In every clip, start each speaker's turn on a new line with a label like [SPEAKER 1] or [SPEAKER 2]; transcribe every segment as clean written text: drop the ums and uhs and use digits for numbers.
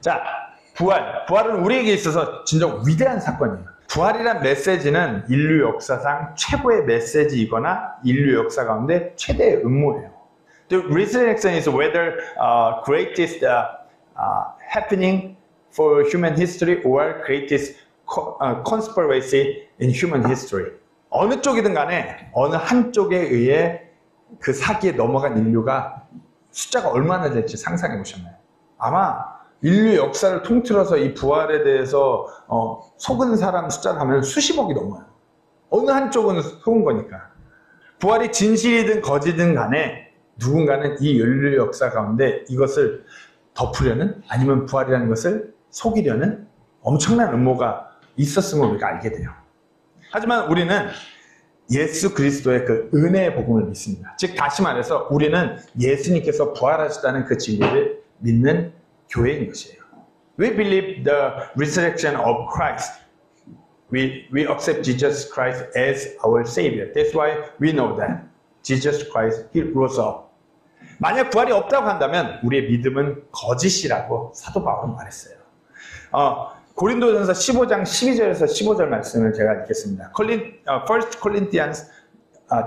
[SPEAKER 1] 자, 부활은 우리에게 있어서 진정 위대한 사건이에요. 부활이란 메시지는 인류 역사상 최고의 메시지이거나 인류 역사 가운데 최대의 음모예요. The resurrection is whether greatest happening for human history or greatest conspiracy in human history. 어느 쪽이든 간에 어느 한쪽에 의해 그 사기에 넘어간 인류가 숫자가 얼마나 될지 상상해 보셨나요? 아마 인류 역사를 통틀어서 이 부활에 대해서 속은 사람 숫자를 하면 수십억이 넘어요. 어느 한쪽은 속은 거니까. 부활이 진실이든 거짓이든 간에 누군가는 이 인류 역사 가운데 이것을 덮으려는 아니면 부활이라는 것을 속이려는 엄청난 음모가 있었음을 우리가 알게 돼요. 하지만 우리는 예수 그리스도의 그 은혜의 복음을 믿습니다. 즉 다시 말해서 우리는 예수님께서 부활하셨다는 그 진리를 믿는 교회인 것이에요. We believe the resurrection of Christ. We accept Jesus Christ as our Savior. That's why we know that Jesus Christ, He rose up. 만약 부활이 없다고 한다면 우리의 믿음은 거짓이라고 사도 바울은 말했어요. 고린도전서 15장 12절에서 15절 말씀을 제가 읽겠습니다. 1 Corinthians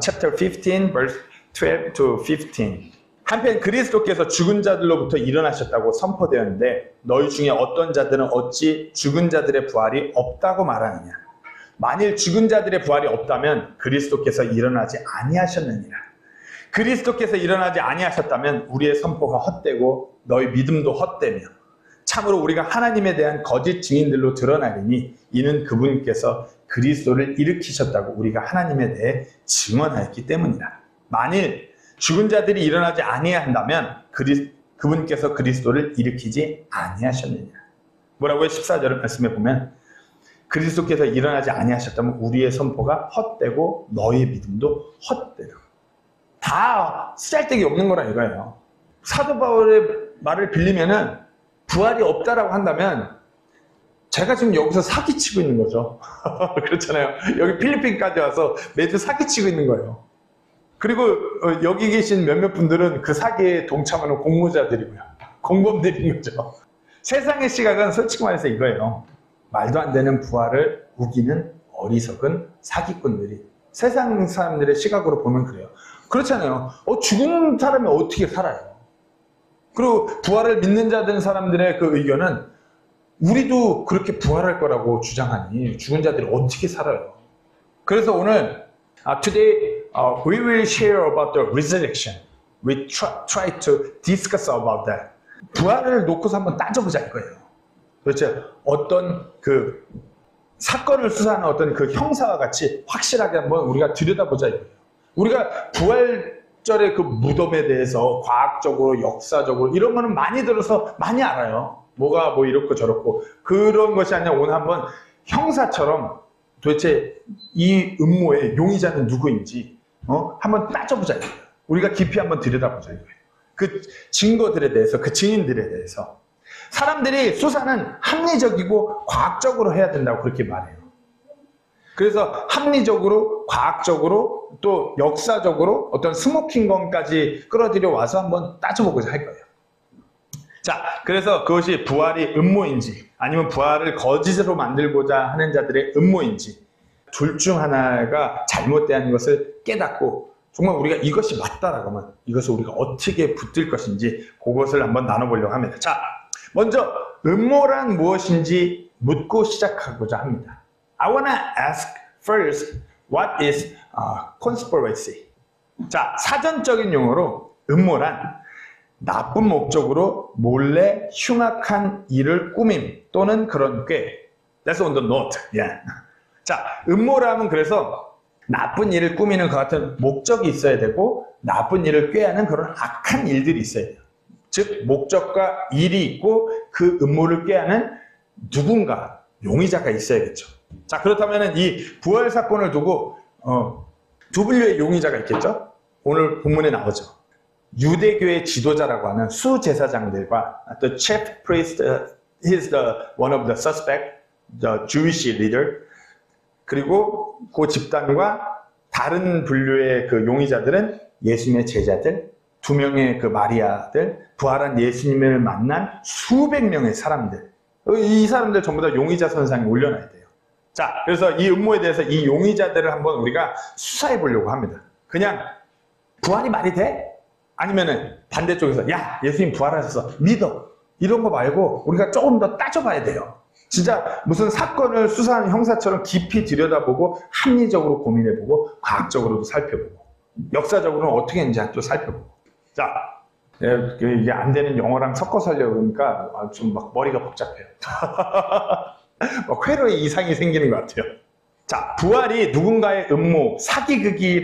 [SPEAKER 1] chapter 15 verse 12 to 15. 한편 그리스도께서 죽은 자들로부터 일어나셨다고 선포되었는데 너희 중에 어떤 자들은 어찌 죽은 자들의 부활이 없다고 말하느냐. 만일 죽은 자들의 부활이 없다면 그리스도께서 일어나지 아니하셨느니라. 그리스도께서 일어나지 아니하셨다면 우리의 선포가 헛되고 너희 믿음도 헛되며 참으로 우리가 하나님에 대한 거짓 증인들로 드러나리니 이는 그분께서 그리스도를 일으키셨다고 우리가 하나님에 대해 증언하였기 때문이라. 만일 죽은 자들이 일어나지 아니한다면 그분께서 그리스도를 일으키지 아니하셨느냐. 뭐라고요? 14절 말씀에 보면 그리스도께서 일어나지 아니하셨다면 우리의 선포가 헛되고 너희의 믿음도 헛되고. 다 쓰잘데기 없는 거라 이거예요. 사도 바울의 말을 빌리면은 부활이 없다라고 한다면 제가 지금 여기서 사기치고 있는 거죠. 그렇잖아요. 여기 필리핀까지 와서 매주 사기치고 있는 거예요. 그리고 여기 계신 몇몇 분들은 그 사기에 동참하는 공모자들이고요. 공범들인 거죠. 세상의 시각은 솔직히 말해서 이거예요. 말도 안 되는 부활을 우기는 어리석은 사기꾼들이 세상 사람들의 시각으로 보면 그래요. 그렇잖아요. 죽은 사람이 어떻게 살아요? 그리고 부활을 믿는 자들 사람들의 그 의견은 우리도 그렇게 부활할 거라고 주장하니 죽은 자들이 어떻게 살아요? 그래서 오늘 today we will share about the resurrection. We try to discuss about that. 부활을 놓고서 한번 따져보자 이거예요. 그렇죠? 어떤 그 사건을 수사하는 어떤 그 형사와 같이 확실하게 한번 우리가 들여다보자 이거예요. 우리가 부활절의 그 무덤에 대해서 과학적으로 역사적으로 이런 거는 많이 들어서 많이 알아요. 뭐가 뭐 이렇고 저렇고 그런 것이 아니라 오늘 한번 형사처럼 도대체 이 음모의 용의자는 누구인지 한번 따져보자 이거예요. 우리가 깊이 한번 들여다보자 이거예요. 그 증거들에 대해서 그 증인들에 대해서 사람들이 수사는 합리적이고 과학적으로 해야 된다고 그렇게 말해요. 그래서 합리적으로, 과학적으로, 또 역사적으로 어떤 스모킹건까지 끌어들여 와서 한번 따져보고자 할 거예요. 자, 그래서 그것이 부활이 음모인지 아니면 부활을 거짓으로 만들고자 하는 자들의 음모인지 둘 중 하나가 잘못된 것을 깨닫고 정말 우리가 이것이 맞다라고 하면 이것을 우리가 어떻게 붙들 것인지 그것을 한번 나눠보려고 합니다. 자, 먼저 음모란 무엇인지 묻고 시작하고자 합니다. I want to ask first, what is conspiracy? 자, 사전적인 용어로 음모란 나쁜 목적으로 몰래 흉악한 일을 꾸밈 또는 그런 꾀. That's on the note. Yeah. 자, 음모라면 그래서 나쁜 일을 꾸미는 것 같은 목적이 있어야 되고 나쁜 일을 꾀하는 그런 악한 일들이 있어야 돼요. 즉 목적과 일이 있고 그 음모를 꾀하는 누군가 용의자가 있어야겠죠. 자, 그렇다면 이 부활 사건을 두고 두 분류의 용의자가 있겠죠. 오늘 본문에 나오죠. 유대교의 지도자라고 하는 수제사장들과 the chief priest, he's the one of the suspect, the Jewish leader. 그리고 그 집단과 다른 분류의 그 용의자들은 예수님의 제자들 두 명의 그 마리아들, 부활한 예수님을 만난 수백 명의 사람들, 이 사람들 전부 다 용의자 선상에 올려놔야 돼요. 자, 그래서 이 음모에 대해서 이 용의자들을 한번 우리가 수사해 보려고 합니다. 그냥 부활이 말이 돼? 아니면은 반대쪽에서 야, 예수님 부활하셔서 믿어, 이런 거 말고 우리가 조금 더 따져봐야 돼요. 진짜 무슨 사건을 수사하는 형사처럼 깊이 들여다보고 합리적으로 고민해보고 과학적으로도 살펴보고 역사적으로는 어떻게 했는지 또 살펴보고. 자, 이게 안 되는 영어랑 섞어서 하려고 그러니까 좀 막 머리가 복잡해요. 막 회로에 이상이 생기는 것 같아요. 자, 부활이 누군가의 음모, 사기극이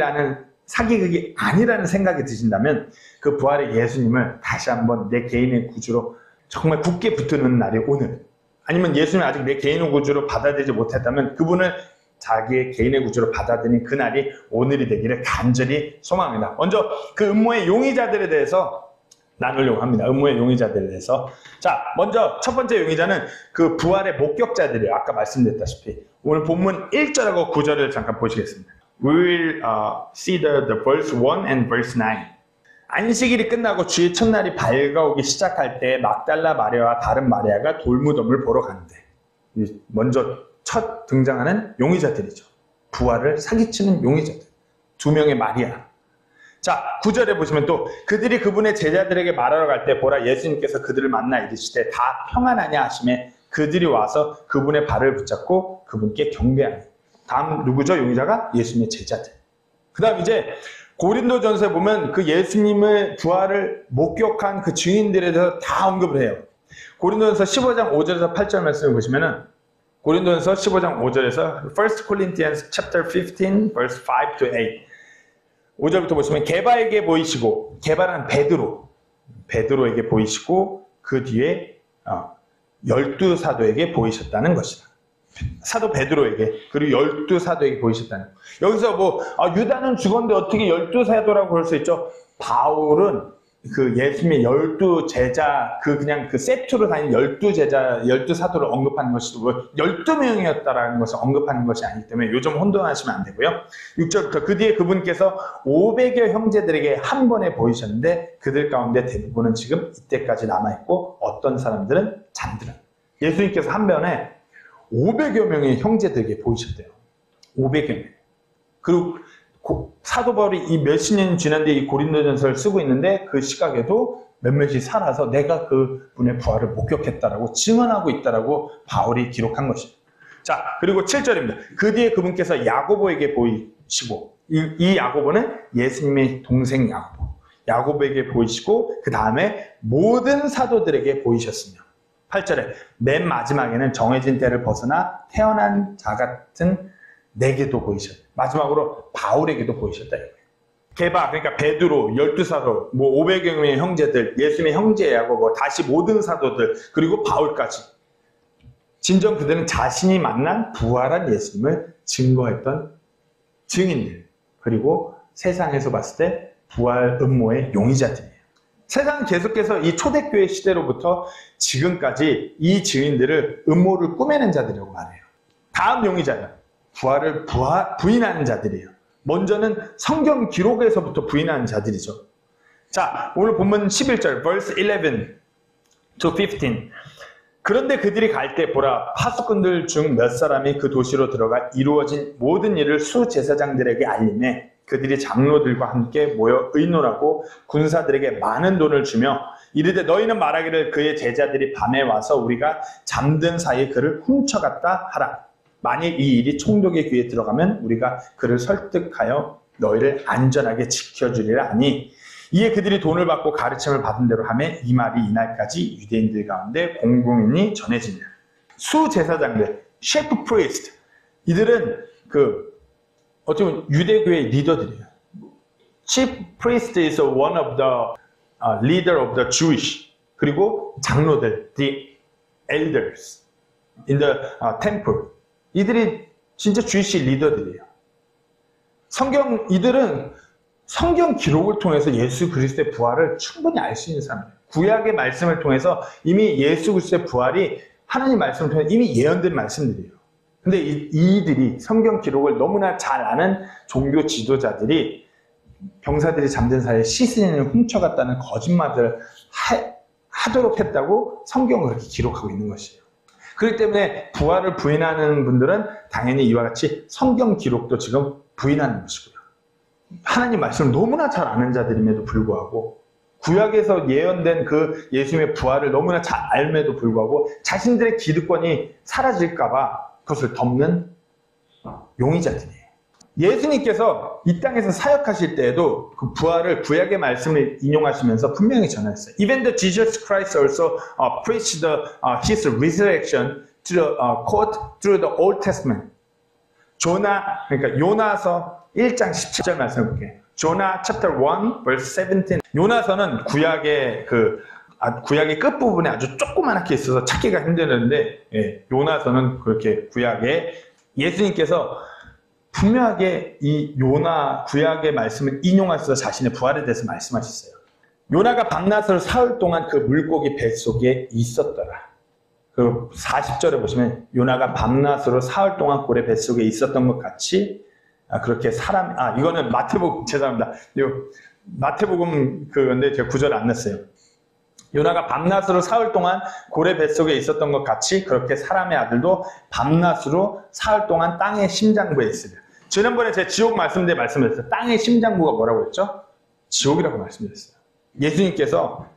[SPEAKER 1] 아니라는 생각이 드신다면 그 부활의 예수님을 다시 한번 내 개인의 구주로 정말 굳게 붙드는 날이 오늘, 아니면 예수님을 아직 내 개인의 구주로 받아들이지 못했다면 그분을 자기의 개인의 구주로 받아들인 그날이 오늘이 되기를 간절히 소망합니다. 먼저 그 음모의 용의자들에 대해서 나누려고 합니다. 음모의 용의자들에 대해서. 자, 먼저 첫 번째 용의자는 그 부활의 목격자들이에요. 아까 말씀드렸다시피 오늘 본문 1절하고 9절을 잠깐 보시겠습니다. We will see the verse 1 and verse 9. 안식일이 끝나고 주의 첫날이 밝아오기 시작할 때 막달라 마리아와 다른 마리아가 돌무덤을 보러 가는데, 먼저 첫 등장하는 용의자들이죠. 부활을 사기치는 용의자들. 두 명의 마리아. 자, 9절에 보시면 또 그들이 그분의 제자들에게 말하러 갈 때 보라, 예수님께서 그들을 만나 이르시되 다 평안하냐 하시매 그들이 와서 그분의 발을 붙잡고 그분께 경배하니. 다음 누구죠? 용의자가 예수님의 제자들. 그 다음 이제 고린도전서에 보면 그 예수님의 부활을 목격한 그 증인들에 대해서 다 언급을 해요. 고린도전서 15장 5절에서 8절 말씀을 보시면은, 고린도전서 15장 5절에서 1 Corinthians chapter 15 verse 5 to 8. 5절부터 보시면 게바에게 보이시고, 게바는 베드로에게 보이시고 그 뒤에 12사도에게 보이셨다는 것이다. 사도 베드로에게, 그리고 12사도에게 보이셨다는 거. 여기서 유다는 죽었는데 어떻게 12사도라고 그럴 수 있죠? 바울은 그 예수님의 12제자, 그냥 그 세트로 다니는 12제자, 12사도를 언급하는 것이 12명이었다라는 것을 언급하는 것이 아니기 때문에 요즘 혼돈하시면 안 되고요. 6절부터 그 뒤에 그분께서 500여 형제들에게 한 번에 보이셨는데 그들 가운데 대부분은 지금 이때까지 남아있고 어떤 사람들은 잠들은. 예수님께서 한 번에 500여 명의 형제들에게 보이셨대요. 500여 명. 그리고 사도 바울이 이 몇십 년 지난 뒤에 이 고린도전서를 쓰고 있는데 그 시각에도 몇몇이 살아서 내가 그 분의 부활을 목격했다라고 증언하고 있다라고 바울이 기록한 것입니다. 자, 그리고 7절입니다. 그 뒤에 그분께서 야고보에게 보이시고, 이 야고보는 예수님의 동생 야고보에게 보이시고 그 다음에 모든 사도들에게 보이셨으며, 8절에 맨 마지막에는 정해진 때를 벗어나 태어난 자 같은 내게도 보이셨다. 마지막으로 바울에게도 보이셨다. 게바, 그러니까 베드로, 12사도, 500여 명의 형제들, 예수님의 형제 야고보, 다시 모든 사도들, 그리고 바울까지. 진정 그들은 자신이 만난 부활한 예수님을 증거했던 증인들, 그리고 세상에서 봤을 때 부활 음모의 용의자들이에요. 세상은 계속해서 이 초대교회 시대로부터 지금까지 이 증인들을 음모를 꾸며낸 자들이라고 말해요. 다음 용의자는 부활을 부인하는 자들이에요. 먼저는 성경 기록에서부터 부인하는 자들이죠. 자, 오늘 본문 11절, verse 11 to 15. 그런데 그들이 갈 때 보라, 파수꾼들 중 몇 사람이 그 도시로 들어가 이루어진 모든 일을 수제사장들에게 알리매 그들이 장로들과 함께 모여 의논하고 군사들에게 많은 돈을 주며 이르되 너희는 말하기를 그의 제자들이 밤에 와서 우리가 잠든 사이에 그를 훔쳐갔다 하라. 만일 이 일이 총독의 귀에 들어가면 우리가 그를 설득하여 너희를 안전하게 지켜주리라 하니, 이에 그들이 돈을 받고 가르침을 받은 대로 하매 이 말이 이날까지 유대인들 가운데 공공연히 전해지니라. 수제사장들, shepherd priest, 이들은 어떻게 보면 유대교의 리더들이에요. Chief priest is one of the leader of the Jewish. 그리고 장로들, the elders in the temple. 이들이 진짜 주이시 리더들이에요. 이들은 성경 기록을 통해서 예수 그리스도의 부활을 충분히 알 수 있는 사람이에요. 구약의 말씀을 통해서 이미 예수 그리스도의 부활이 하나님 말씀을 통해 이미 예언된 말씀들이에요. 근데 이들이 성경 기록을 너무나 잘 아는 종교 지도자들이 병사들이 잠든 사이에 시신을 훔쳐갔다는 거짓말을 하도록 했다고 성경은 그렇게 기록하고 있는 것이에요. 그렇기 때문에 부활을 부인하는 분들은 당연히 이와 같이 성경 기록도 지금 부인하는 것이고요. 하나님 말씀을 너무나 잘 아는 자들임에도 불구하고 구약에서 예언된 그 예수님의 부활을 너무나 잘 알면에도 불구하고 자신들의 기득권이 사라질까봐 그것을 덮는 용의자들이에요. 예수님께서 이 땅에서 사역하실 때에도 그 부활을 구약의 말씀을 인용하시면서 분명히 전했어요. Even the Jesus Christ also preached his resurrection through the Old Testament. 그러니까 요나서 1장 17절 말씀을 볼게요. 조나 chapter 1 verse 17. 요나서는 구약의 구약의 끝부분에 아주 조그맣게 있어서 찾기가 힘드는데 요나서는 그렇게 구약에 예수님께서 분명하게 이 요나 구약의 말씀을 인용하셔서 자신의 부활에 대해서 말씀하셨어요. 요나가 밤낮으로 사흘 동안 그 물고기 뱃속에 있었더라. 그 40절에 보시면 요나가 밤낮으로 사흘 동안 고래 뱃속에 있었던 것 같이 그렇게 이거는 마태복음, 죄송합니다. 마태복음 그건데 제가 구절을 안 냈어요. 요나가 밤낮으로 사흘 동안 고래 뱃속에 있었던 것 같이 그렇게 사람의 아들도 밤낮으로 사흘 동안 땅의 심장부에 있으리라. 지난번에 제가 지옥 말씀드렸어요. 땅의 심장부가 뭐라고 했죠? 지옥이라고 말씀드렸어요. 예수님께서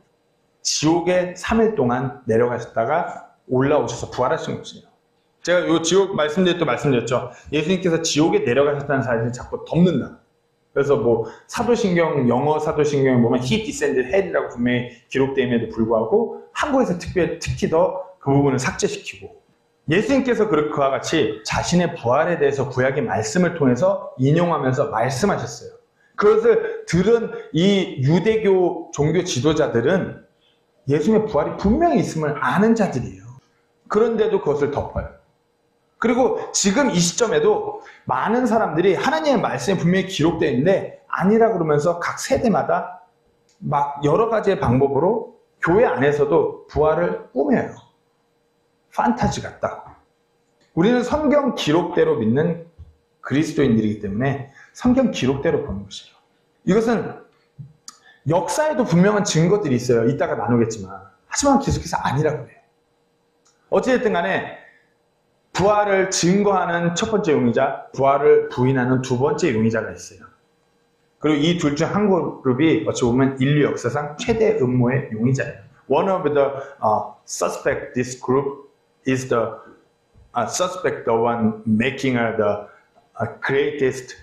[SPEAKER 1] 지옥에 3일 동안 내려가셨다가 올라오셔서 부활하신 것이에요. 제가 이 지옥 말씀드렸죠. 예수님께서 지옥에 내려가셨다는 사실을 자꾸 덮는다. 그래서 사도신경, 영어 사도신경에 보면 He descended hell이라고 분명히 기록됨에도 불구하고 한국에서 특히 더 그 부분을 삭제시키고 예수님께서 그와 같이 자신의 부활에 대해서 구약의 말씀을 통해서 인용하면서 말씀하셨어요. 그것을 들은 이 유대교 종교 지도자들은 예수님의 부활이 분명히 있음을 아는 자들이에요. 그런데도 그것을 덮어요. 그리고 지금 이 시점에도 많은 사람들이 하나님의 말씀이 분명히 기록되어 있는데 아니라 그러면서 각 세대마다 막 여러 가지의 방법으로 교회 안에서도 부활을 꾸며요. 판타지 같다고. 우리는 성경 기록대로 믿는 그리스도인들이기 때문에 성경 기록대로 보는 것이에요. 이것은 역사에도 분명한 증거들이 있어요. 이따가 나누겠지만. 하지만 계속해서 아니라고 해요. 어찌됐든 간에 부활을 증거하는 첫 번째 용의자, 부활을 부인하는 두 번째 용의자가 있어요. 그리고 이 둘 중 한 그룹이 어찌 보면 인류 역사상 최대 음모의 용의자예요. One of the suspect this group is the suspect, the one making the greatest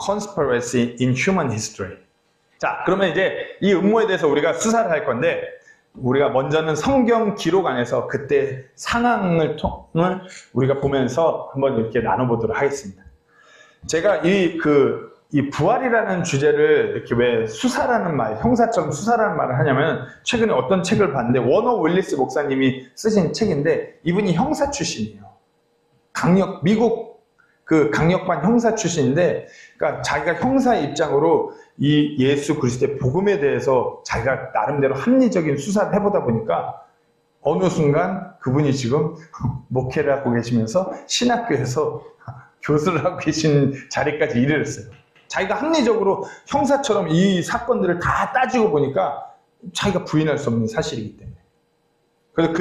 [SPEAKER 1] conspiracy in human history. 자, 그러면 이제 이 음모에 대해서 우리가 수사를 할 건데 우리가 먼저는 성경 기록 안에서 그때 상황을 우리가 보면서 한번 이렇게 나눠보도록 하겠습니다. 제가 이 부활이라는 주제를 이렇게 왜 수사라는 말, 형사처럼 수사라는 말을 하냐면 최근에 어떤 책을 봤는데 워너 윌리스 목사님이 쓰신 책인데 이분이 형사 출신이에요. 미국 강력반 형사 출신인데 그러니까 자기가 형사의 입장으로 이 예수 그리스도의 복음에 대해서 자기가 나름대로 합리적인 수사를 해보다 보니까 어느 순간 그분이 지금 목회를 하고 계시면서 신학교에서 교수를 하고 계신 자리까지 이르렀어요. 자기가 합리적으로 형사처럼 이 사건들을 다 따지고 보니까 자기가 부인할 수 없는 사실이기 때문에. 그래서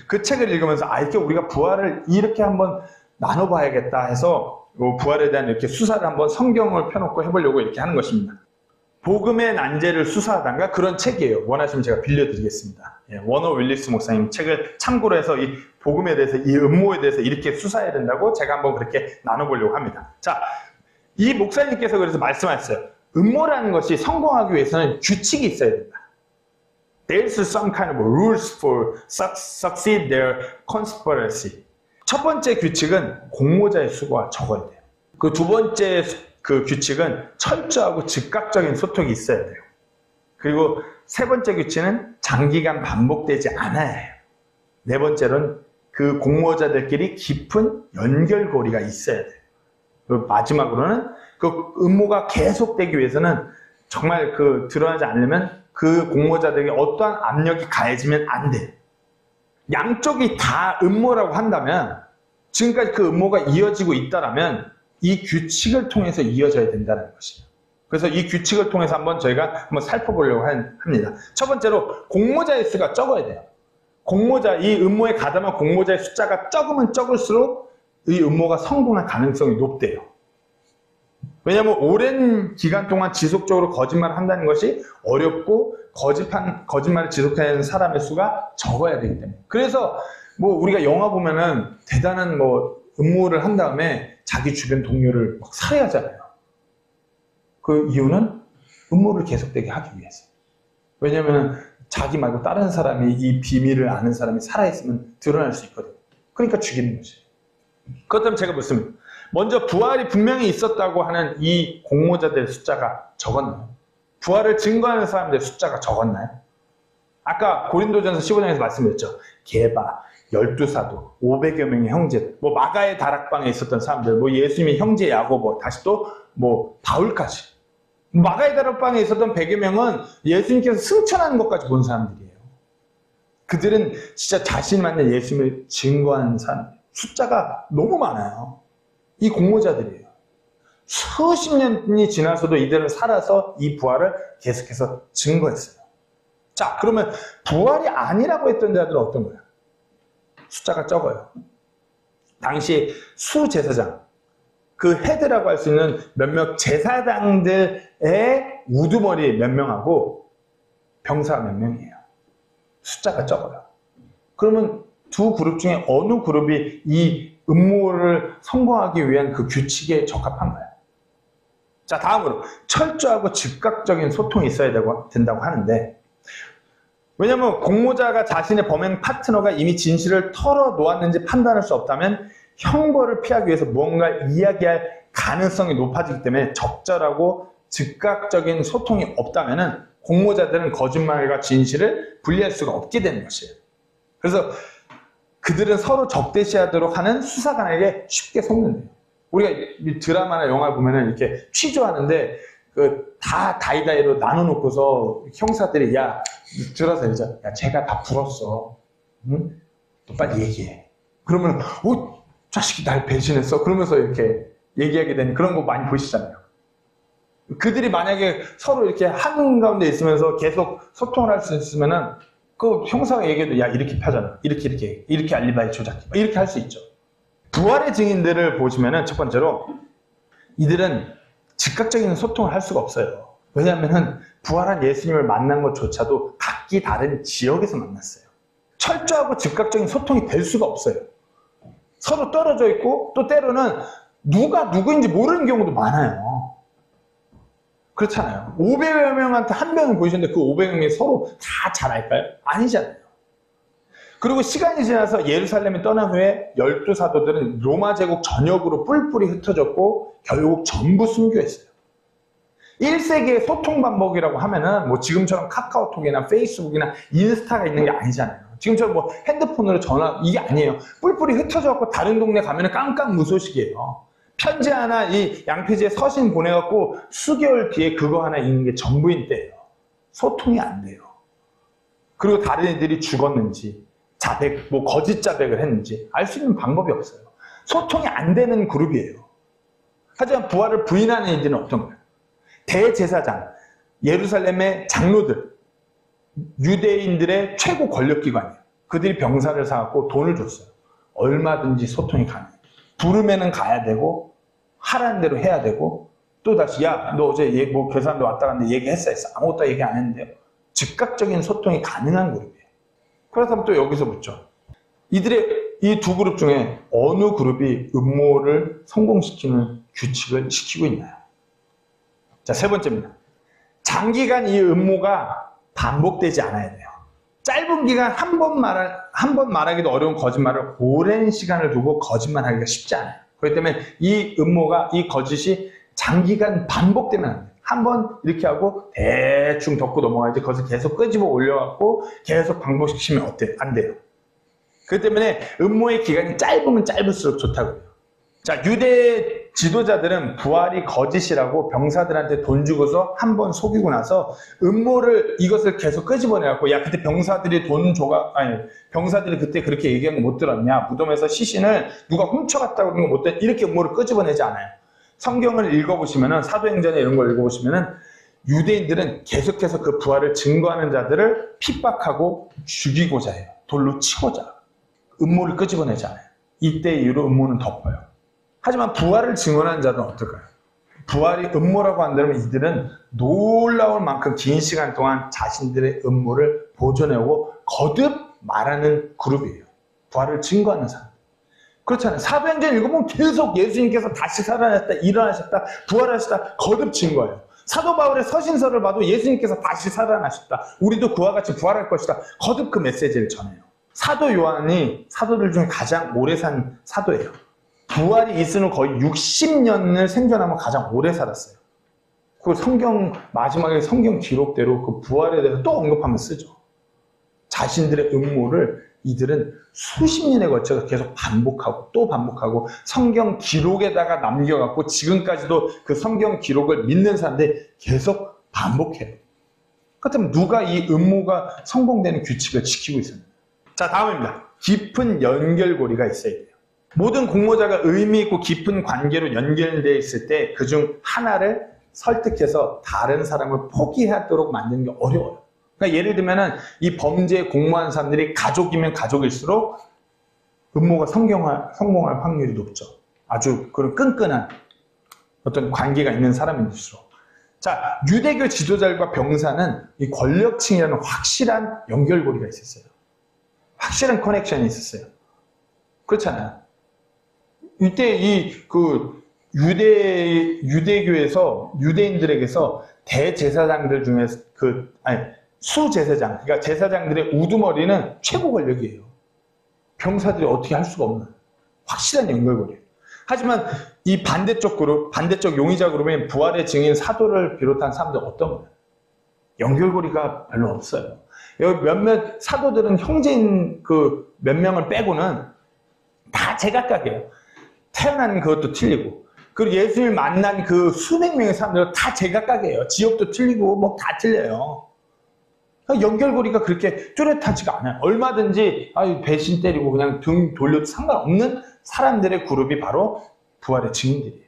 [SPEAKER 1] 그 책을 읽으면서 이렇게 우리가 부활을 이렇게 한번 나눠봐야겠다 해서 부활에 대한 이렇게 수사를 한번 성경을 펴놓고 해보려고 이렇게 하는 것입니다. 복음의 난제를 수사하단가 그런 책이에요. 원하시면 제가 빌려드리겠습니다. 워너 윌리스 목사님 책을 참고로 해서 이 복음에 대해서 이 음모에 대해서 이렇게 수사해야 된다고 제가 한번 그렇게 나눠보려고 합니다. 자, 이 목사님께서 그래서 말씀하셨어요. 음모라는 것이 성공하기 위해서는 규칙이 있어야 된다. There's some kind of rules for succeed their conspiracy. 첫 번째 규칙은 공모자의 수가 적어야 돼요. 그 두 번째 그 규칙은 철저하고 즉각적인 소통이 있어야 돼요. 그리고 세 번째 규칙은 장기간 반복되지 않아야 해요. 네 번째로는 그 공모자들끼리 깊은 연결고리가 있어야 돼요. 그리고 마지막으로는 그 음모가 계속되기 위해서는 정말 드러나지 않으려면 그 공모자들에게 어떠한 압력이 가해지면 안 돼요. 양쪽이 다 음모라고 한다면 지금까지 그 음모가 이어지고 있다라면 이 규칙을 통해서 이어져야 된다는 것이에요. 그래서 이 규칙을 통해서 저희가 한번 살펴보려고 합니다. 첫 번째로 공모자의 수가 적어야 돼요. 이 음모에 가담한 공모자의 숫자가 적으면 적을수록 이 음모가 성공할 가능성이 높대요. 왜냐하면 오랜 기간 동안 지속적으로 거짓말을 한다는 것이 어렵고 거짓말을 지속하는 사람의 수가 적어야 되기 때문에. 그래서 우리가 영화 보면은 대단한 음모를 한 다음에 자기 주변 동료를 막 살해하잖아요. 그 이유는 음모를 계속되게 하기 위해서. 왜냐하면 자기 말고 다른 사람이 이 비밀을 아는 사람이 살아있으면 드러날 수 있거든요. 그러니까 죽이는 거지. 그렇다면 제가 묻습니다. 먼저 부활이 분명히 있었다고 하는 이 공모자들의 숫자가 적었나요? 부활을 증거하는 사람들의 숫자가 적었나요? 아까 고린도전서 15장에서 말씀드렸죠. 게바, 12사도, 500여 명의 형제들, 마가의 다락방에 있었던 사람들, 예수님의 형제 야고보, 다시 또 바울까지. 마가의 다락방에 있었던 100여 명은 예수님께서 승천하는 것까지 본 사람들이에요. 그들은 진짜 자신만의 예수님을 증거하는 사람, 숫자가 너무 많아요. 이 공모자들이에요. 수십 년이 지나서도 이들은 살아서 이 부활을 계속해서 증거했어요. 자, 그러면 부활이 아니라고 했던 자들은 어떤 거예요? 숫자가 적어요. 당시 수제사장, 그 헤드라고 할 수 있는 몇몇 제사장들의 우두머리 몇 명하고 병사 몇 명이에요. 숫자가 적어요. 그러면 두 그룹 중에 어느 그룹이 이 음모를 성공하기 위한 그 규칙에 적합한가요? 자, 다음으로 철저하고 즉각적인 소통이 있어야 된다고 하는데, 왜냐하면 공모자가 자신의 범행 파트너가 이미 진실을 털어놓았는지 판단할 수 없다면 형벌을 피하기 위해서 무언가 이야기할 가능성이 높아지기 때문에 적절하고 즉각적인 소통이 없다면 공모자들은 거짓말과 진실을 분리할 수가 없게 되는 것이에요. 그래서 그들은 서로 적대시하도록 하는 수사관에게 쉽게 속는데요. 우리가 드라마나 영화 보면은 이렇게 취조하는데 다 다이다이로 나눠놓고서 형사들이 들어서 이제 제가 다 불었어. 응? 너 빨리 얘기해. 그러면 자식이 날 배신했어. 그러면서 이렇게 얘기하게 되는 그런 거 많이 보시잖아요. 그들이 만약에 서로 이렇게 한가운데 있으면서 계속 소통을 할 수 있으면은 그 형사가 얘기해도 이렇게 펴잖아. 이렇게 알리바이 조작해. 이렇게 할 수 있죠. 부활의 증인들을 보시면은 첫 번째로 이들은 즉각적인 소통을 할 수가 없어요. 왜냐하면은 부활한 예수님을 만난 것조차도 각기 다른 지역에서 만났어요. 철저하고 즉각적인 소통이 될 수가 없어요. 서로 떨어져 있고 또 때로는 누가 누구인지 모르는 경우도 많아요. 그렇잖아요. 500여 명한테 한 명을 보이셨는데 그 500명이 서로 다 잘 알까요? 아니잖아요. 그리고 시간이 지나서 예루살렘에 떠난 후에 12사도들은 로마 제국 전역으로 뿔뿔이 흩어졌고 결국 전부 순교했어요. 1세기의 소통 방법이라고 하면은 지금처럼 카카오톡이나 페이스북이나 인스타가 있는 게 아니잖아요. 지금처럼 핸드폰으로 전화 이게 아니에요. 뿔뿔이 흩어져갖고 다른 동네 가면은 깜깜무소식이에요. 편지 하나 이 양피지에 서신 보내갖고 수개월 뒤에 그거 하나 읽는 게 전부인 때예요. 소통이 안 돼요. 그리고 다른 애들이 죽었는지 자백, 거짓 자백을 했는지 알 수 있는 방법이 없어요. 소통이 안 되는 그룹이에요. 하지만 부활을 부인하는 이들은 어떤 거예요? 대제사장, 예루살렘의 장로들, 유대인들의 최고 권력기관이에요. 그들이 병사를 사갖고 돈을 줬어요. 얼마든지 소통이 가능해요. 부르면은 가야 되고 하라는 대로 해야 되고 또다시 너 어제 계산도 왔다 갔는데 얘기했어 했어. 아무것도 얘기 안 했는데요. 즉각적인 소통이 가능한 그룹이에요. 그렇다면 또 여기서 묻죠. 이들의 이 두 그룹 중에 어느 그룹이 음모를 성공시키는 규칙을 지키고 있나요? 자, 세 번째입니다. 장기간 이 음모가 반복되지 않아야 돼요. 짧은 기간 한 번 말하기도 어려운 거짓말을 오랜 시간을 두고 거짓말하기가 쉽지 않아요. 그렇기 때문에 이 음모가, 이 거짓이 장기간 반복되면 안 돼요. 한 번 이렇게 하고 대충 덮고 넘어가야지 그것을 계속 끄집어 올려갖고 계속 반복시키면 어때요? 안 돼요. 그렇기 때문에 음모의 기간이 짧으면 짧을수록 좋다고요. 자, 유대 지도자들은 부활이 거짓이라고 병사들한테 돈 주고서 한 번 속이고 나서 이것을 계속 끄집어내갖고 그때 병사들이 병사들이 그때 그렇게 얘기한 거 못 들었냐? 무덤에서 시신을 누가 훔쳐갔다고 그런 거 못 들었냐? 이렇게 음모를 끄집어내지 않아요. 성경을 읽어보시면은, 사도행전에 이런 걸 읽어보시면은, 유대인들은 계속해서 그 부활을 증거하는 자들을 핍박하고 죽이고자 해요. 돌로 치고자. 음모를 끄집어내지 않아요. 이때 이후로 음모는 덮어요. 하지만 부활을 증언하는 자들은 어떨까요? 부활이 음모라고 한다면 이들은 놀라울 만큼 긴 시간 동안 자신들의 음모를 보존해오고 거듭 말하는 그룹이에요. 부활을 증거하는 사람. 그렇잖아요. 사도행전 읽어보면 계속 예수님께서 다시 살아났다, 일어나셨다, 부활하셨다, 거듭 증거해요. 사도 바울의 서신서를 봐도 예수님께서 다시 살아나셨다, 우리도 그와 같이 부활할 것이다, 거듭 그 메시지를 전해요. 사도 요한이 사도들 중에 가장 오래 산 사도예요. 부활이 있은 후 거의 60년을 생존하며 가장 오래 살았어요. 그 성경, 마지막에 성경 기록대로 그 부활에 대해서 또 언급하면 쓰죠. 자신들의 음모를 이들은 수십 년에 걸쳐서 계속 반복하고 또 반복하고 성경 기록에다가 남겨갖고 지금까지도 그 성경 기록을 믿는 사람들이 계속 반복해요. 그렇다면 누가 이 음모가 성공되는 규칙을 지키고 있었나요? 자, 다음입니다. 깊은 연결고리가 있어야 돼요. 모든 공모자가 의미 있고 깊은 관계로 연결되어 있을 때 그중 하나를 설득해서 다른 사람을 포기하도록 만드는 게 어려워요. 그러니까 예를 들면은 이 범죄에 공모한 사람들이 가족이면 가족일수록 음모가 성공할 확률이 높죠. 아주 그런 끈끈한 어떤 관계가 있는 사람일수록. 자, 유대교 지도자들과 병사는 이 권력층이라는 확실한 연결고리가 있었어요. 확실한 커넥션이 있었어요. 그렇잖아요. 이때 유대교에서 유대인들에게서 대제사장들 중에서 수제사장, 그러니까 제사장들의 우두머리는 최고 권력이에요. 병사들이 어떻게 할 수가 없는 확실한 연결고리예요. 하지만 이 반대쪽 그룹, 반대쪽 용의자 그룹인 부활의 증인 사도를 비롯한 사람들 어떤 거예요? 연결고리가 별로 없어요. 여기 몇몇 사도들은 형제인 그 몇 명을 빼고는 다 제각각이에요. 태어난 그것도 틀리고, 그리고 예수님을 만난 그 수백 명의 사람들은 다 제각각이에요. 지역도 틀리고 뭐 다 틀려요. 연결고리가 그렇게 뚜렷하지가 않아요. 얼마든지 배신 때리고 그냥 등 돌려도 상관없는 사람들의 그룹이 바로 부활의 증인들이에요.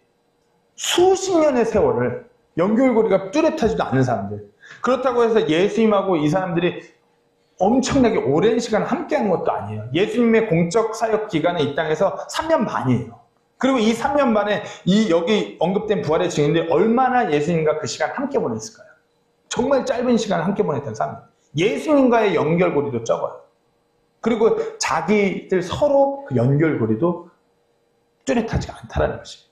[SPEAKER 1] 수십 년의 세월을 연결고리가 뚜렷하지도 않은 사람들. 그렇다고 해서 예수님하고 이 사람들이 엄청나게 오랜 시간 함께한 것도 아니에요. 예수님의 공적 사역 기간은 이 땅에서 3년 반이에요. 그리고 이 3년 반에 이 여기 언급된 부활의 증인들이 얼마나 예수님과 그 시간 함께 보냈을까요? 정말 짧은 시간을 함께 보냈던 사람들. 예수님과의 연결고리도 적어요. 그리고 자기들 서로 그 연결고리도 뚜렷하지가 않다라는 것이에요.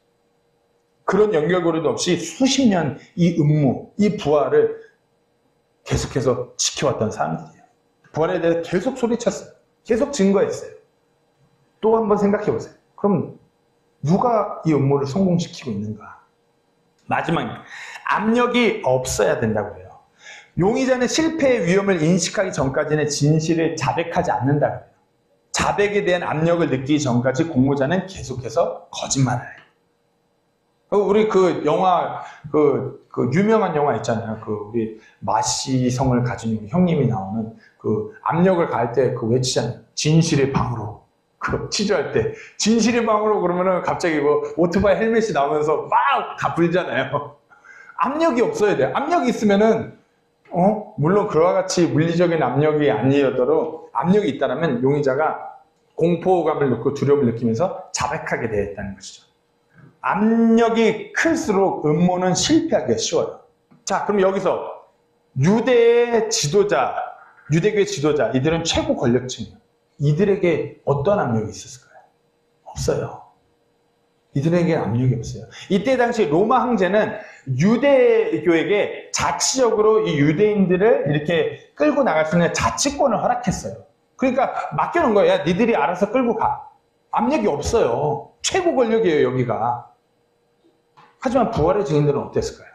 [SPEAKER 1] 그런 연결고리도 없이 수십 년 이 음모, 이 부활을 계속해서 지켜왔던 사람들이에요. 부활에 대해서 계속 소리쳤어요. 계속 증거했어요. 또 한번 생각해 보세요. 그럼 누가 이 음모를 성공시키고 있는가? 마지막에 압력이 없어야 된다고 해요. 용의자는 실패의 위험을 인식하기 전까지는 진실을 자백하지 않는다고 해요. 자백에 대한 압력을 느끼기 전까지 공모자는 계속해서 거짓말을 해요. 우리 그 영화, 그 유명한 영화 있잖아요. 우리 마시성을 가진 형님이 나오는 그 압력을 가할 때 외치잖아요. 진실의 방으로. 취조할 때. 진실의 방으로 그러면은 갑자기 오토바이 헬멧이 나오면서 막 다 불잖아요. 압력이 없어야 돼요. 압력이 있으면은, 물론 그와 같이 물리적인 압력이 아니어도 압력이 있다면 용의자가 공포감을 느끼고 두려움을 느끼면서 자백하게 되어 있다는 것이죠. 압력이 클수록 음모는 실패하기가 쉬워요. 자, 그럼 여기서 유대교의 지도자, 이들은 최고 권력층이에요. 이들에게 어떤 압력이 있었을까요? 없어요. 이들에게 압력이 없어요. 이때 당시 로마 황제는 유대교에게 자치적으로 이 유대인들을 이렇게 끌고 나갈 수 있는 자치권을 허락했어요. 그러니까 맡겨놓은 거예요. 야, 니들이 알아서 끌고 가. 압력이 없어요. 최고 권력이에요, 여기가. 하지만 부활의 증인들은 어땠을까요?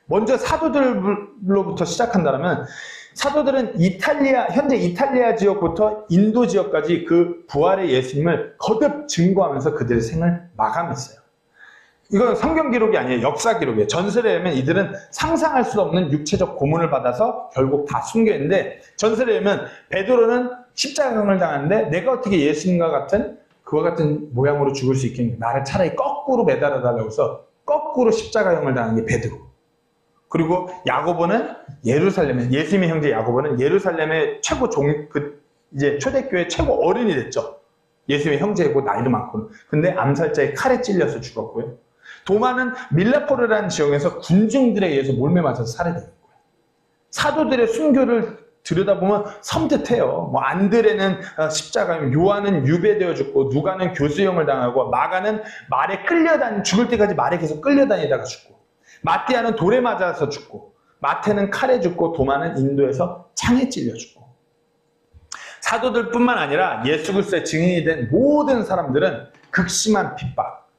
[SPEAKER 1] 먼저 사도들로부터 시작한다면 사도들은 현재 이탈리아 지역부터 인도 지역까지 그 부활의 예수님을 거듭 증거하면서 그들의 생을 마감했어요. 이건 성경 기록이 아니에요. 역사 기록이에요. 전설에 의하면 이들은 상상할 수 없는 육체적 고문을 받아서 결국 다 순교했는데, 전설에 의하면 베드로는 십자가형을 당하는데 내가 어떻게 예수님과 같은 그와 같은 모양으로 죽을 수 있겠냐. 나를 차라리 거꾸로 매달아달라고 해서 거꾸로 십자가형을 당한 게 베드로. 그리고 야고보는 예루살렘에, 예수님의 형제 야고보는 예루살렘의 최고 이제 초대교회 최고 어른이 됐죠. 예수님의 형제고 나이도 많고는. 근데 암살자의 칼에 찔려서 죽었고요. 도마는 밀라포르라는 지역에서 군중들에 의해서 몰매 맞아서 살해된 거예요. 사도들의 순교를 들여다보면 섬뜩해요. 뭐 안드레는 십자가형, 요한은 유배되어 죽고, 누가는 교수형을 당하고, 마가는 말에 죽을 때까지 말에 계속 끌려다니다가 죽고, 마띠아는 돌에 맞아서 죽고, 마태는 칼에 죽고, 도마는 인도에서 창에 찔려 죽고. 사도들뿐만 아니라 예수 그리스도의 증인이 된 모든 사람들은 극심한 핍박,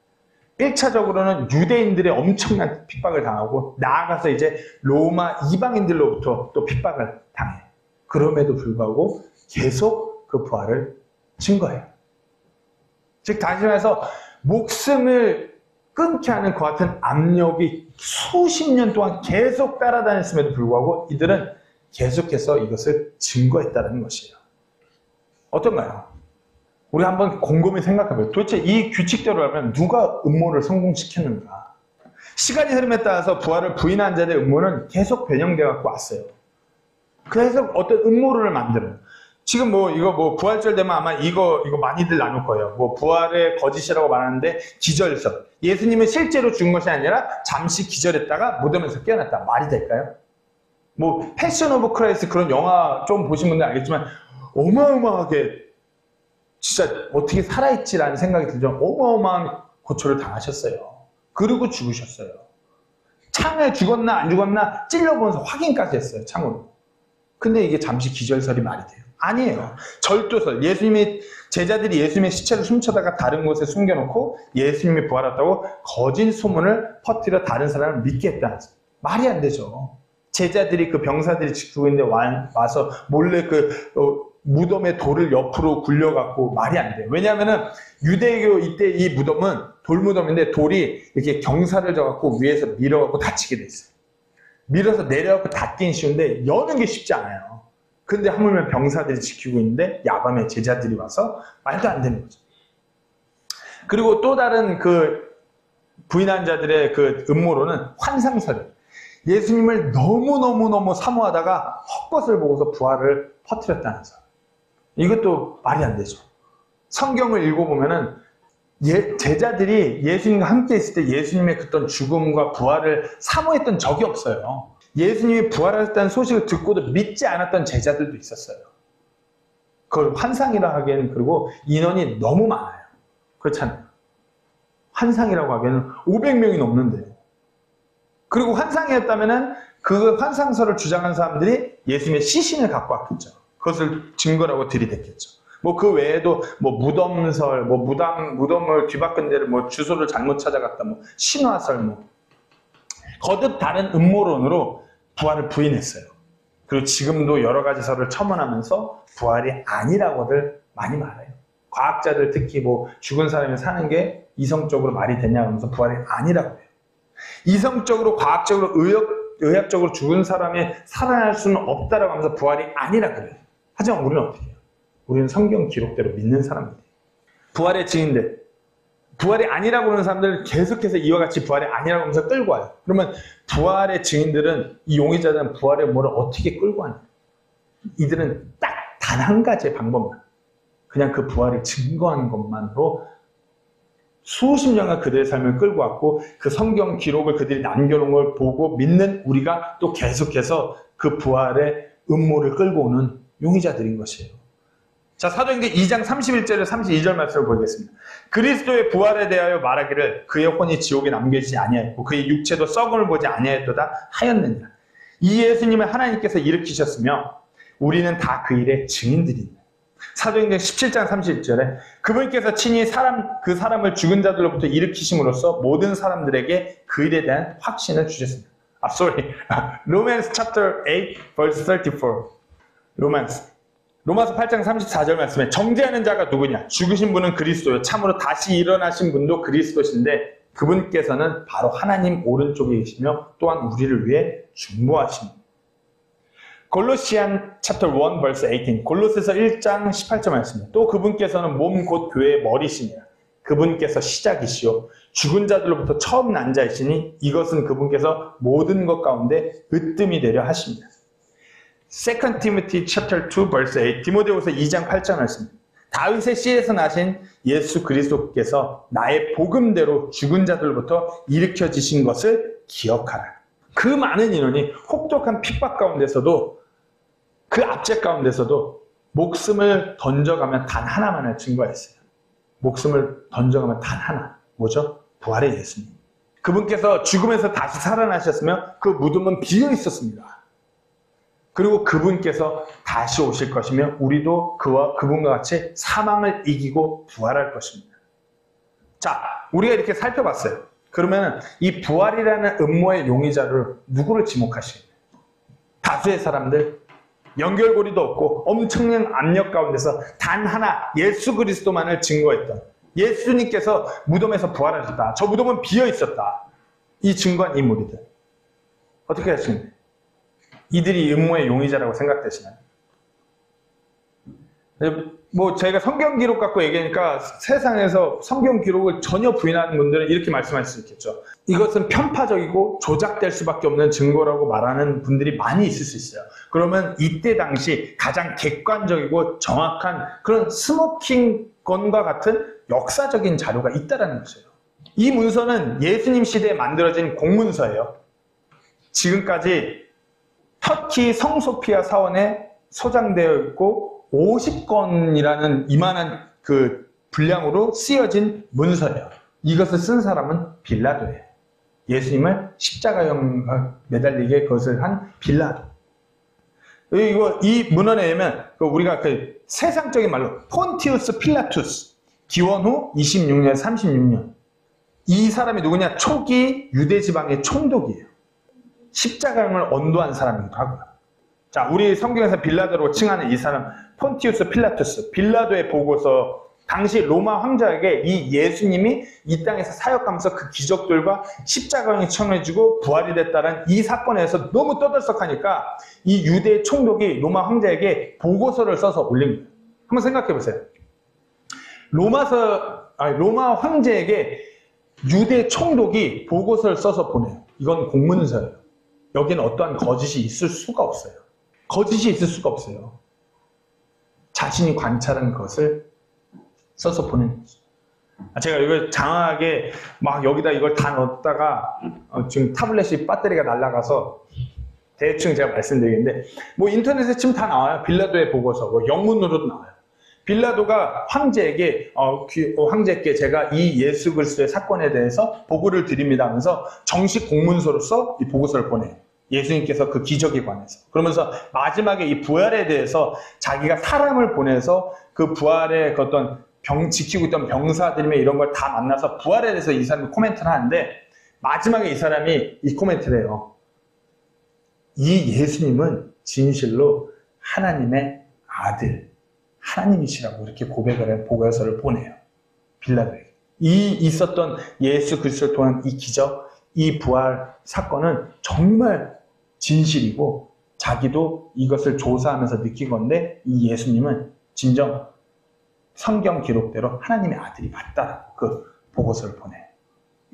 [SPEAKER 1] 1차적으로는 유대인들의 엄청난 핍박을 당하고, 나아가서 이제 로마 이방인들로부터 또 핍박을 당해요. 그럼에도 불구하고 계속 그 부활을 증거해요. 즉 다시 말해서 목숨을 끊게 하는 그 같은 압력이 수십 년 동안 계속 따라다녔음에도 불구하고 이들은 계속해서 이것을 증거했다는 것이에요. 어떤가요? 우리 한번 곰곰이 생각해봐요. 도대체 이 규칙대로라면 누가 음모를 성공시켰는가? 시간이 흐름에 따라서 부활을 부인한 자들의 음모는 계속 변형되어 갖고 왔어요. 그래서 어떤 음모론을 만들어요. 지금 이거 부활절 되면 아마 이거 많이들 나눌 거예요. 부활의 거짓이라고 말하는데 기절설. 예수님은 실제로 죽은 것이 아니라 잠시 기절했다가 무덤에서 깨어났다. 말이 될까요? 패션 오브 크라이스트 그런 영화 좀 보신 분들 알겠지만 어마어마하게 진짜 어떻게 살아있지라는 생각이 들죠. 어마어마한 고초를 당하셨어요. 그리고 죽으셨어요. 창에 죽었나 안 죽었나 찔러보면서 확인까지 했어요. 창으로. 근데 이게 잠시 기절설이 말이 돼요? 아니에요. 절도설. 제자들이 예수님의 시체를 훔쳐다가 다른 곳에 숨겨놓고 예수님이 부활했다고 거짓 소문을 퍼뜨려 다른 사람을 믿게 했다는 거죠. 말이 안 되죠. 제자들이 그 병사들이 지키고 있는데 와서 몰래 무덤에 돌을 옆으로 굴려갖고 말이 안 돼요. 왜냐하면은 유대교 이때 이 무덤은 돌무덤인데 돌이 이렇게 경사를 져갖고 위에서 밀어갖고 다치게 돼 있어요. 밀어서 내려갖고 닫긴 쉬운데 여는 게 쉽지 않아요. 근데 하물며 병사들이 지키고 있는데 야밤에 제자들이 와서 말도 안 되는 거죠. 그리고 또 다른 부인한 자들의 음모로는 환상설이에요. 예수님을 너무너무 사모하다가 헛것을 보고서 부활을 퍼뜨렸다는 설. 이것도 말이 안 되죠. 성경을 읽어보면은 제자들이 예수님과 함께 있을 때 예수님의 그떤 죽음과 부활을 사모했던 적이 없어요. 예수님이 부활하셨다는 소식을 듣고도 믿지 않았던 제자들도 있었어요. 그걸 환상이라 하기에는 그리고 인원이 너무 많아요. 그렇잖아요. 환상이라고 하기에는 500명이 넘는데. 그리고 환상이었다면은 그 환상설을 주장한 사람들이 예수님의 시신을 갖고 왔겠죠. 그것을 증거라고 들이댔겠죠. 그 외에도 무덤설, 무덤을 뒤바꾼 데를 주소를 잘못 찾아갔다, 신화설, 거듭 다른 음모론으로 부활을 부인했어요. 그리고 지금도 여러 가지 설을 첨언하면서 부활이 아니라고들 많이 말해요. 과학자들 특히 죽은 사람이 사는 게 이성적으로 말이 되냐 하면서 부활이 아니라고 해요. 이성적으로, 과학적으로, 의학적으로 죽은 사람이 살아날 수는 없다라고 하면서 부활이 아니라 그래요. 하지만 우리는 어떻게 해요? 우리는 성경 기록대로 믿는 사람들이에요. 부활의 증인들, 부활이 아니라고 하는 사람들은 계속해서 이와 같이 부활이 아니라고 하면서 끌고 와요. 그러면 부활의 증인들은, 이 용의자들은 부활의 뭐를 어떻게 끌고 와요? 이들은 딱 단 한 가지의 방법만, 그냥 그 부활을 증거하는 것만으로 수십 년간 그들의 삶을 끌고 왔고, 그 성경 기록을 그들이 남겨놓은 걸 보고 믿는 우리가 또 계속해서 그 부활의 음모를 끌고 오는 용의자들인 것이에요. 자, 사도행전 2장 31절에 32절 말씀을 보겠습니다. 그리스도의 부활에 대하여 말하기를 그의 혼이 지옥에 남겨지지 아니하였고 그의 육체도 썩음을 보지 아니하였도다 하였느니라. 이 예수님을 하나님께서 일으키셨으며 우리는 다 그 일의 증인들이니. 사도행전 17장 31절에 그분께서 친히 그 사람을 죽은 자들로부터 일으키심으로써 모든 사람들에게 그 일에 대한 확신을 주셨습니다. Romans chapter 8 verse 34. 로마서 8장 34절 말씀에 정죄하는 자가 누구냐? 죽으신 분은 그리스도요. 참으로 다시 일어나신 분도 그리스도신데 그분께서는 바로 하나님 오른쪽에 계시며 또한 우리를 위해 중보하십니다. 골로시안 chapter 1 verse 18. 골로새서 1장 18절 말씀입니다. 또 그분께서는 몸 곧 교회의 머리시니라. 그분께서 시작이시요 죽은 자들로부터 처음 난 자이시니 이것은 그분께서 모든 것 가운데 으뜸이 되려 하십니다. 2 Timothy chapter 2 verse 8. 디모데후서 2장 8절 말씀입니다. 다윗의 씨에서 나신 예수 그리스도께서 나의 복음대로 죽은 자들로부터 일으켜지신 것을 기억하라. 그 많은 인원이 혹독한 핍박 가운데서도 그 압제 가운데서도 목숨을 던져가면 단 하나만을 증거했어요. 목숨을 던져가면 단 하나. 뭐죠? 부활의 예수님. 그분께서 죽음에서 다시 살아나셨으며 그 무덤은 비어 있었습니다. 그리고 그분께서 다시 오실 것이며 우리도 그분과 같이 사망을 이기고 부활할 것입니다. 자, 우리가 이렇게 살펴봤어요. 그러면 이 부활이라는 음모의 용의자를 누구를 지목하시겠나요? 다수의 사람들, 연결고리도 없고 엄청난 압력 가운데서 단 하나 예수 그리스도만을 증거했던 예수님께서 무덤에서 부활하셨다. 저 무덤은 비어 있었다. 이 증거한 인물이들. 어떻게 하시겠나요? 이들이 음모의 용의자라고 생각되시나요? 뭐 저희가 성경 기록 갖고 얘기하니까 세상에서 성경 기록을 전혀 부인하는 분들은 이렇게 말씀할 수 있겠죠. 이것은 편파적이고 조작될 수밖에 없는 증거라고 말하는 분들이 많이 있을 수 있어요. 그러면 이때 당시 가장 객관적이고 정확한 그런 스모킹 건과 같은 역사적인 자료가 있다는 것이에요. 이 문서는 예수님 시대에 만들어진 공문서예요. 지금까지 터키 성소피아 사원에 소장되어 있고 50건이라는 이만한 그 분량으로 쓰여진 문서예요. 이것을 쓴 사람은 빌라도예요. 예수님을 십자가에 매달리게 그것을 한 빌라도. 이 문헌에 의하면 우리가 그 세상적인 말로 폰티우스 필라투스 기원 후 26년, 36년. 이 사람이 누구냐? 초기 유대 지방의 총독이에요. 십자가형을 언도한 사람이기도 하고요. 자, 우리 성경에서 빌라도로 칭하는 이 사람 폰티우스 필라투스, 빌라도의 보고서, 당시 로마 황제에게 이 예수님이 이 땅에서 사역하면서 그 기적들과 십자가형이 청해지고 부활이 됐다는 이 사건에서 너무 떠들썩하니까 이 유대 총독이 로마 황제에게 보고서를 써서 올린 거예요. 한번 생각해 보세요. 로마 황제에게 유대 총독이 보고서를 써서 보내요. 이건 공문서예요. 여기는 어떠한 거짓이 있을 수가 없어요. 거짓이 있을 수가 없어요. 자신이 관찰한 것을 써서 보내는 거죠. 제가 이걸 장황하게 막 여기다 이걸 다 넣었다가 지금 타블렛이 배터리가 날아가서 대충 제가 말씀드리겠는데 뭐 인터넷에 치면 다 나와요. 빌라도의 보고서, 뭐 영문으로도 나와요. 빌라도가 황제에게 황제께 제가 이 예수 그리스도의 사건에 대해서 보고를 드립니다 하면서 정식 공문서로서 이 보고서를 보내요. 예수님께서 그 기적에 관해서. 그러면서 마지막에 이 부활에 대해서 자기가 사람을 보내서 그 부활의 그 어떤 지키고 있던 병사들이며 이런 걸 다 만나서 부활에 대해서 이 사람이 코멘트를 하는데 마지막에 이 사람이 이 코멘트를 해요. 이 예수님은 진실로 하나님의 아들, 하나님이시라고 이렇게 고백을 해 보고서를 보내요. 빌라도에게. 이 있었던 예수 그리스도를 통한 이 기적, 이 부활 사건은 정말 진실이고 자기도 이것을 조사하면서 느낀 건데 이 예수님은 진정 성경 기록대로 하나님의 아들이 맞다라고 그 보고서를 보내요.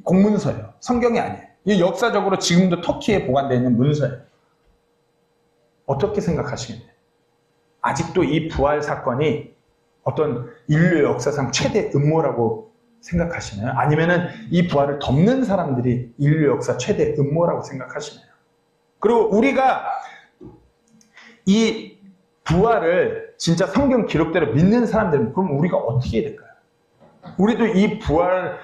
[SPEAKER 1] 공문서예요. 성경이 아니에요. 이 역사적으로 지금도 터키에 보관되어 있는 문서예요. 어떻게 생각하시겠나요? 아직도 이 부활 사건이 어떤 인류 역사상 최대 음모라고 생각하시나요? 아니면은 이 부활을 덮는 사람들이 인류 역사 최대 음모라고 생각하시나요? 그리고 우리가 이 부활을 진짜 성경 기록대로 믿는 사람들은 그럼 우리가 어떻게 해야 될까요? 우리도 이 부활을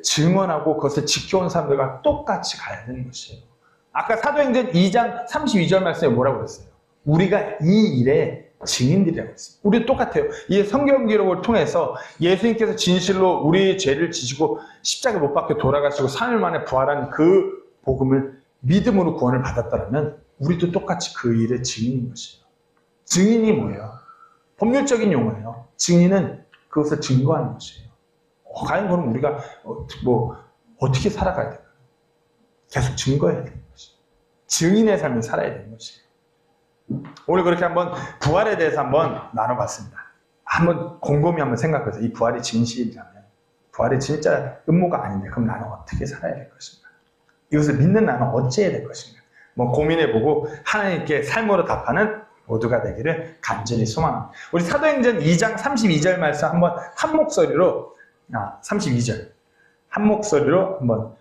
[SPEAKER 1] 증언하고 그것을 지켜온 사람들과 똑같이 가야 되는 것이에요. 아까 사도행전 2장 32절 말씀에 뭐라고 그랬어요? 우리가 이 일의 증인들이라고 했어요. 우리도 똑같아요. 이 성경 기록을 통해서 예수님께서 진실로 우리의 죄를 지시고 십자가에 못 박혀 돌아가시고 3일 만에 부활한 그 복음을 믿음으로 구원을 받았다면 우리도 똑같이 그 일의 증인인 것이에요. 증인이 뭐예요? 법률적인 용어예요. 증인은 그것을 증거하는 것이에요. 과연 그럼 우리가 어떻게 살아가야 될까요? 계속 증거해야 되는 것이에요. 증인의 삶을 살아야 되는 것이에요. 오늘 그렇게 한번 부활에 대해서 한번 나눠봤습니다. 한번 곰곰이 한번 생각해보세요. 이 부활이 진실이라면, 부활이 진짜 음모가 아닌데 그럼 나는 어떻게 살아야 될 것인가? 이것을 믿는 나는 어찌해야 될 것인가? 뭐 고민해보고 하나님께 삶으로 답하는 모두가 되기를 간절히 소망합니다. 우리 사도행전 2장 32절 말씀 한번 한 목소리로 32절 한 목소리로 한번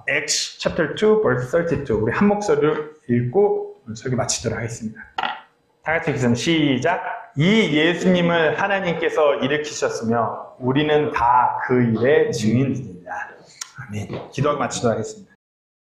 [SPEAKER 1] Acts chapter 2 verse 32 우리 한 목소리로 읽고 설교 마치도록 하겠습니다. 다 같이 읽겠습니다. 시작. 이 예수님을 하나님께서 일으키셨으며 우리는 다 그 일의 증인들이다. 아멘. 기도하고 마치도록 하겠습니다.